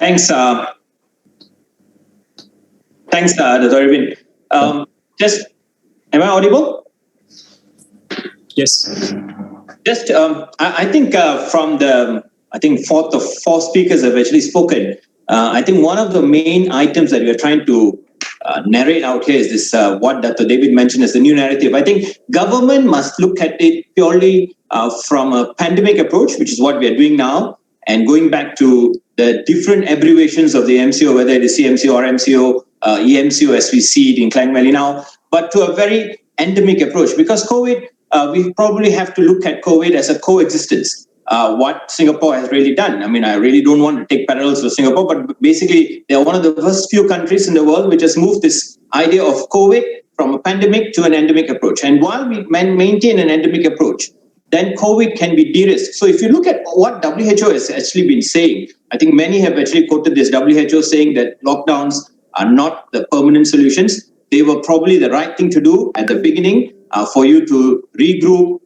Thanks. Thanks, Dr. Arvind. Just, am I audible? Yes. Just, I think from the, four speakers have actually spoken. I think one of the main items that we are trying to narrate out here is this, what Dr. David mentioned as the new narrative. I think government must look at it purely from a pandemic approach, which is what we are doing now, and going back to the different abbreviations of the MCO, whether it is CMCO or MCO, EMCO as we see it in Klang Valley now, but to a very endemic approach. Because COVID, we probably have to look at COVID as a coexistence. What Singapore has really done. I mean, I really don't want to take parallels with Singapore, but basically they are one of the first few countries in the world which has moved this idea of COVID from a pandemic to an endemic approach. And while we maintain an endemic approach, then COVID can be de-risked. So if you look at what WHO has actually been saying, I think many have actually quoted this WHO saying that lockdowns are not the permanent solutions. They were probably the right thing to do at the beginning for you to regroup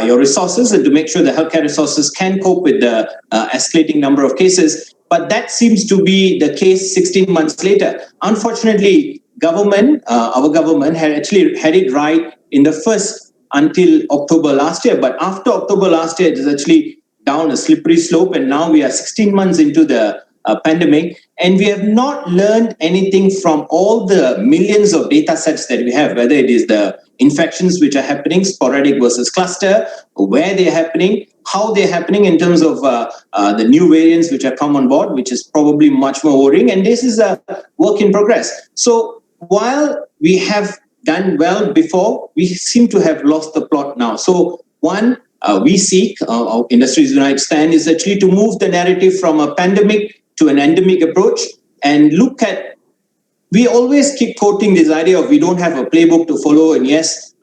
your resources and to make sure the healthcare resources can cope with the escalating number of cases. But that seems to be the case 16 months later. Unfortunately, our government had actually had it right in the first until October last year. But after October last year, it is actually down a slippery slope. And now we are 16 months into the pandemic. And we have not learned anything from all the millions of data sets that we have, whether it is the infections which are happening, sporadic versus cluster, where they're happening, how they're happening in terms of the new variants which have come on board, which is probably much more worrying. And this is a work in progress. So while we have done well before, we seem to have lost the plot now. So one, we seek, our Industries United stand is actually to move the narrative from a pandemic to an endemic approach and look at, we always keep quoting this idea of we don't have a playbook to follow, and yes,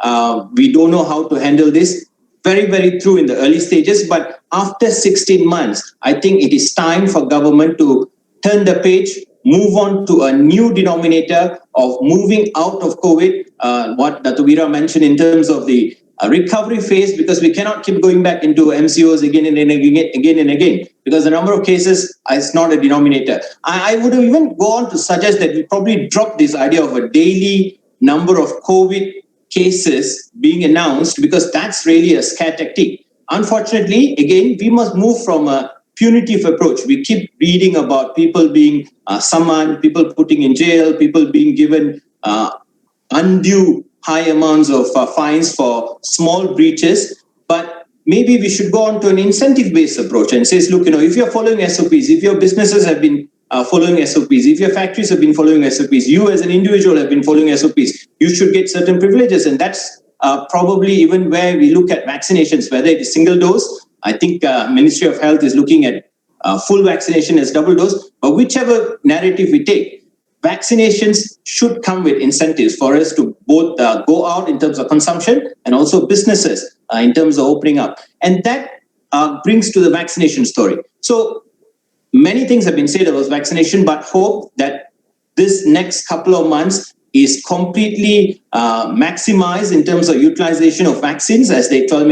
we don't know how to handle this. Very, very true in the early stages, but after 16 months, I think it is time for government to turn the page, move on to a new denominator of moving out of COVID, what Dr. Veera mentioned in terms of the recovery phase, because we cannot keep going back into MCOs again and again, because the number of cases is not a denominator. I would even go on to suggest that we probably drop this idea of a daily number of COVID cases being announced, because that's really a scare tactic. Unfortunately, again, we must move from a punitive approach. We keep reading about people being summoned, people putting in jail, people being given undue high amounts of fines for small breaches, but maybe we should go on to an incentive-based approach and says, look, if you're following SOPs, if your businesses have been following SOPs, if your factories have been following SOPs, you as an individual have been following SOPs, you should get certain privileges. And that's probably even where we look at vaccinations, whether it is single dose. I think Ministry of Health is looking at full vaccination as double dose, but whichever narrative we take, vaccinations should come with incentives for us to both go out in terms of consumption and also businesses in terms of opening up. And that brings to the vaccination story. So many things have been said about vaccination, but hope that this next couple of months is completely maximized in terms of utilization of vaccines as the 12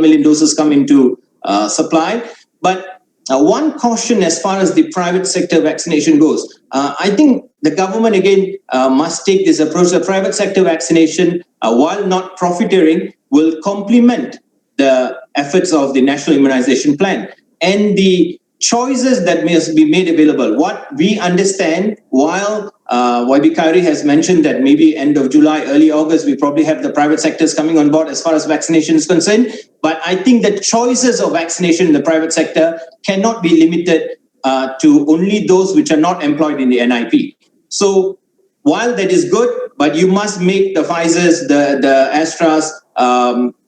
million doses come into supply. But one caution as far as the private sector vaccination goes, I think the government again must take this approach. The private sector vaccination, while not profiteering, will complement the efforts of the National Immunization Plan and the choices that must be made available. What we understand, while YB Khairi has mentioned that maybe end of July, early August, we probably have the private sectors coming on board as far as vaccination is concerned. But I think the choices of vaccination in the private sector cannot be limited to only those which are not employed in the NIP. So while that is good, but you must make the Pfizer's, the Astras,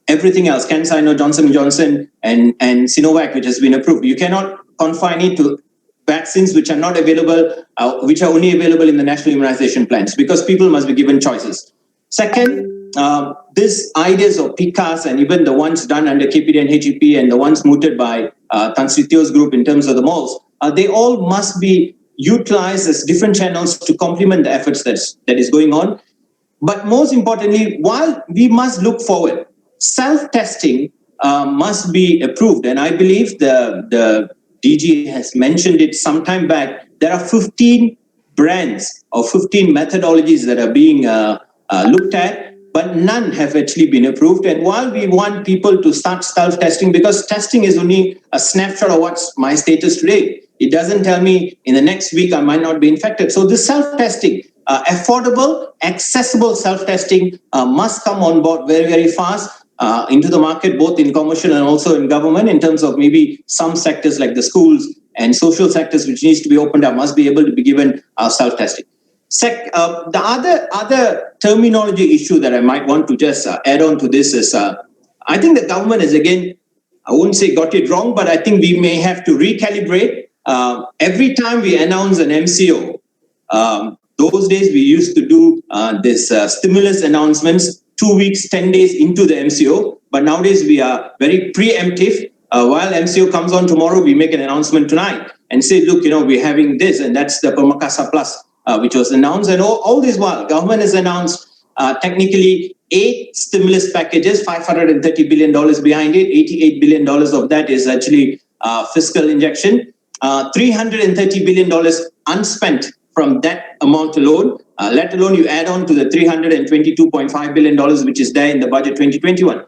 everything else, CanSino, Johnson & Johnson, and Sinovac, which has been approved. You cannot confine it to vaccines which are not available, which are only available in the national immunization plans, because people must be given choices. Second, these ideas of PICAS and even the ones done under KPD and HEP and the ones mooted by Tan Sri Teo's group in terms of the malls, they all must be utilized as different channels to complement the efforts that is going on. But most importantly, while we must look forward, self-testing must be approved. And I believe the DG has mentioned it some time back there are 15 brands or 15 methodologies that are being looked at, but none have actually been approved. And while we want people to start self-testing, because testing is only a snapshot of what's my status today, it doesn't tell me in the next week I might not be infected. So this self-testing, affordable, accessible self-testing must come on board very, very fast into the market, both in commercial and also in government, in terms of maybe some sectors like the schools and social sectors, which needs to be opened up, must be able to be given self-testing. The other terminology issue that I might want to just add on to this is, I think the government is, again, I wouldn't say got it wrong, but I think we may have to recalibrate. Every time we announce an MCO, those days we used to do this stimulus announcements 2 weeks, 10 days into the MCO, but nowadays we are very preemptive. While MCO comes on tomorrow, we make an announcement tonight and say, look, we're having this, and that's the Permakasa Plus, which was announced. And all this while, government has announced technically 8 stimulus packages, $530 billion behind it. $88 billion of that is actually fiscal injection. $330 billion unspent from that amount alone, let alone you add on to the $322.5 billion, which is there in the budget 2021.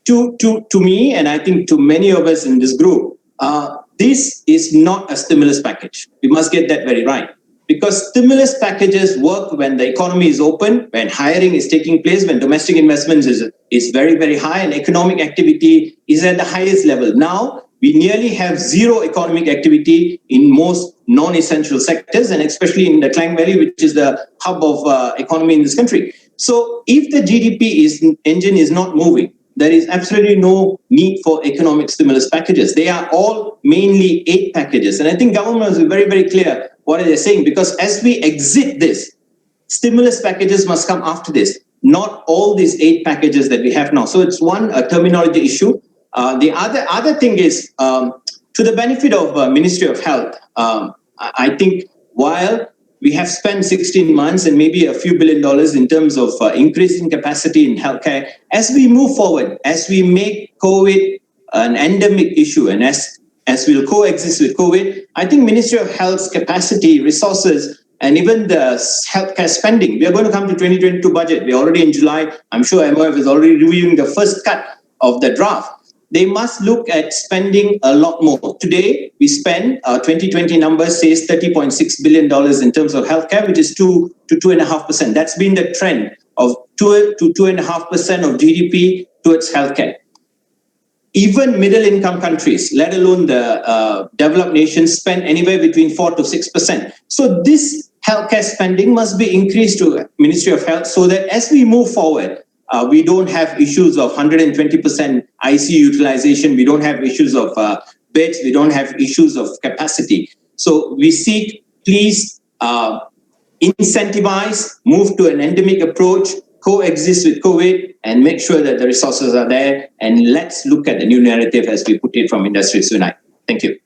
To me, and I think to many of us in this group, this is not a stimulus package. We must get that very right. Because stimulus packages work when the economy is open, when hiring is taking place, when domestic investments is very, very high, and economic activity is at the highest level. Now, we nearly have zero economic activity in most non-essential sectors, and especially in the Klang Valley, which is the hub of economy in this country. So if the GDP engine is not moving, there is absolutely no need for economic stimulus packages. They are all mainly aid packages. And I think government is very, very clear what they're saying, because as we exit this, stimulus packages must come after this, not all these aid packages that we have now. So it's a terminology issue. The other thing is, to the benefit of Ministry of Health, I think while we have spent 16 months and maybe a few $1 billion in terms of increasing capacity in healthcare, as we move forward, as we make COVID an endemic issue, and as we'll coexist with COVID, I think Ministry of Health's capacity, resources, and even the healthcare spending, we are going to come to 2022 budget. We're already in July. I'm sure MOF is already reviewing the first cut of the draft. They must look at spending a lot more. Today, we spend, 2020 numbers says $30.6 billion in terms of healthcare, which is 2 to 2.5%. That's been the trend of 2 to 2.5% of GDP towards healthcare. Even middle income countries, let alone the developed nations, spend anywhere between 4 to 6%. So this healthcare spending must be increased to Ministry of Health so that as we move forward, we don't have issues of 120% ICU utilization. We don't have issues of beds. We don't have issues of capacity. So we seek, please incentivize, move to an endemic approach, coexist with COVID, and make sure that the resources are there. And let's look at the new narrative as we put it from Industries Unite. Thank you.